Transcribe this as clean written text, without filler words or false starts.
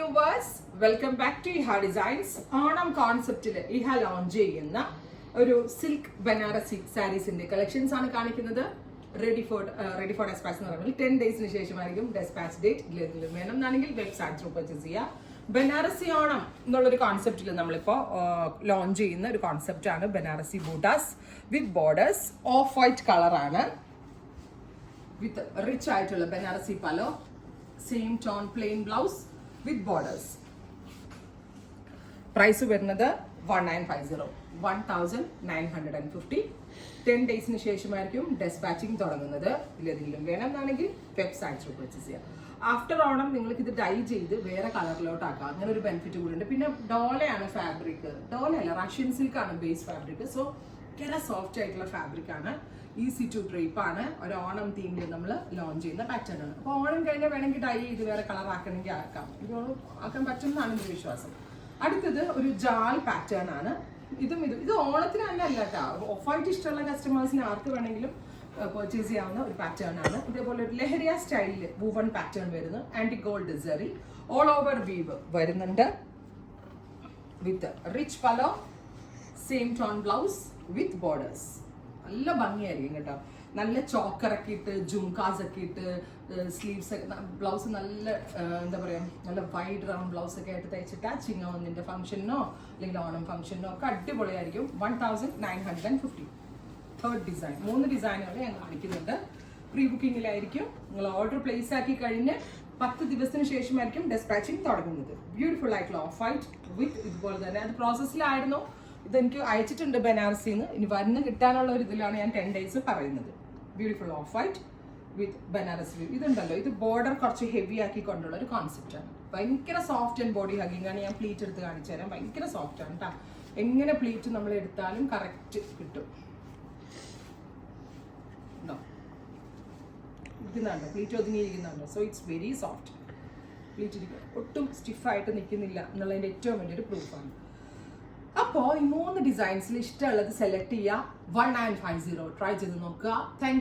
Viewers, welcome back to ഇഹ designs. Onam കോൺസെപ്റ്റിൽ ഇഹ launch ചെയ്യുന്ന ഒരു സിൽക്ക് ബനാറസി സാരീസിന്റെ കളക്ഷൻസ് ആണ് കാണിക്കുന്നത്. റെഡി ഫോർ ഡെസ്പാച്ച് എന്ന് പറയുമ്പോൾ 10 ഡേയ്സിന് ശേഷമായിരിക്കും ഡെസ്പാച്ച് ഡേറ്റ്. വേണം എന്നാണെങ്കിൽ വെബ്സൈറ്റ് ത്രൂ പർച്ചേസ് ചെയ്യുക. ബനാറസി ഓണം എന്നുള്ളൊരു കോൺസെപ്റ്റിൽ നമ്മളിപ്പോൾ ലോഞ്ച് ചെയ്യുന്ന ഒരു കോൺസെപ്റ്റാണ് ബനാറസി ബൂട്ടാസ് വിത്ത് ബോർഡേഴ്സ്. ഓഫ് വൈറ്റ് കളറാണ് വിത്ത് റിച്ച് ആയിട്ടുള്ള ബനാറസി പലോ, same tone plain blouse with borders. Price വരുന്നത് 1950. 10 ഡേയ്സിന് ശേഷമായിരിക്കും ഡെസ്പാച്ചിങ് തുടങ്ങുന്നത്. ഇതിലെന്തെങ്കിലും വേണമെന്നാണെങ്കിൽ വെബ്സൈറ്റ് ത്രൂ പർച്ചേസ് ചെയ്യാം. ആഫ്റ്റർ ഓണം നിങ്ങൾക്ക് ഇത് ഡൈ ചെയ്ത് വേറെ കളറിലോട്ടാക്കാം. അങ്ങനെ ഒരു ബെനിഫിറ്റ് കൂടി ഉണ്ട്. പിന്നെ ഡോലയാണ് ഫാബ്രിക്. ഡോലയല്ല, റഷ്യൻ സിൽക്ക് ആണ് ബേസ് ഫാബ്രിക്. സോ വളരെ സോഫ്റ്റ് ആയിട്ടുള്ള ഫാബ്രിക് ആണ്. ഈസി ടു ഡ്രേപ്പ് ആണ്. ഒരു ഓണം തീമിൽ നമ്മൾ ലോഞ്ച് ചെയ്യുന്ന പാറ്റേൺ ആണ്. അപ്പോൾ ഓണം കഴിഞ്ഞാൽ വേണമെങ്കിൽ ഡൈ ചെയ്ത് വേറെ കളർ ആക്കണമെങ്കിൽ ആക്കാം. ആക്കാൻ പറ്റുമെന്നാണ് എൻ്റെ വിശ്വാസം. അടുത്തത് ഒരു ജാൽ പാറ്റേൺ ആണ്. ഇത് ഓണത്തിന് തന്നെ അല്ല കേട്ടോ. ഓഫ് വൈറ്റ് ഇഷ്ടമുള്ള കസ്റ്റമേഴ്സിന് ആർക്ക് വേണമെങ്കിലും പർച്ചേസ് ചെയ്യാവുന്ന ഒരു പാറ്റേൺ ആണ്. ഇതേപോലെ ഒരു ലഹരിയ സ്റ്റൈലിൽ വൂവൺ പാറ്റേൺ വരുന്നു. ആന്റി gold zari all over weave വരുന്നുണ്ട് വിത്ത് റിച്ച് പലോ, same tone blouse with borders. നല്ല ഭംഗിയായിരിക്കും കേട്ടോ. നല്ല ചോക്കറൊക്കെ ഇട്ട്, ജുംകാസ് ഒക്കെ ഇട്ട്, സ്ലീവ്സ് ഒക്കെ, ബ്ലൗസ് നല്ല എന്താ പറയുക, നല്ല വൈഡ് റൗണ്ട് ബ്ലൗസ് ഒക്കെ ആയിട്ട് തയ്ച്ചിട്ടാ ചിങ്ങവന്നിൻ്റെ ഫംഗ്ഷനോ അല്ലെങ്കിൽ ഓണം ഫംഗ്ഷനോ ഒക്കെ അടിപൊളിയായിരിക്കും. 1950. Third design. 3 ഡിസൈനുകൾ ഞാൻ കാണിക്കുന്നുണ്ട്. പ്രീ ബുക്കിങ്ങിലായിരിക്കും. നിങ്ങൾ ഓർഡർ പ്ലേസ് ആക്കി കഴിഞ്ഞ് 10 ദിവസത്തിന് ശേഷമായിരിക്കും ഡെസ്പാച്ചിങ് തുടങ്ങുന്നത്. ബ്യൂട്ടിഫുൾ ആയിട്ടുള്ള ഓഫ് വൈറ്റ് വിത്ത് ഇതുപോലെ തന്നെ. അത് പ്രോസസ്സിലായിരുന്നു. ഇതെനിക്ക് അയച്ചിട്ടുണ്ട് ബനാറസിന്ന്. ഇനി വരുന്ന കിട്ടാനുള്ള ഒരു ഇതിലാണ് ഞാൻ 10 ഡേയ്സ് പറയുന്നത്. ബ്യൂട്ടിഫുൾ ഓഫ് വൈറ്റ് വിത്ത് ബനാറസി. ഇതുണ്ടല്ലോ, ഇത് ബോർഡർ കുറച്ച് ഹെവി ആക്കിക്കൊണ്ടുള്ള ഒരു കോൺസെപ്റ്റാണ്. ഭയങ്കര സോഫ്റ്റ് ആൻഡ് ബോഡി ഹഗിങ് ആണ്. ഞാൻ പ്ലീറ്റ് എടുത്ത് കാണിച്ചു തരാം. ഭയങ്കര സോഫ്റ്റ് ആണ് കേട്ടോ. എങ്ങനെ പ്ലീറ്റ് നമ്മൾ എടുത്താലും കറക്റ്റ് കിട്ടും. ഇരിക്കുന്നുണ്ടോ, പ്ലീറ്റ് ഒതുങ്ങിയിരിക്കുന്നുണ്ടോ? So it's very soft. Pleat ഒട്ടും സ്റ്റിഫായിട്ട് നിൽക്കുന്നില്ല എന്നുള്ളതിൻ്റെ ഏറ്റവും വലിയൊരു പ്രൂഫാണ്. അപ്പോൾ ഈ 3 ഡിസൈൻസിൽ ഇഷ്ടമുള്ളത് സെലക്ട് ചെയ്യുക. 1950 ട്രൈ ചെയ്ത് നോക്കുക. താങ്ക്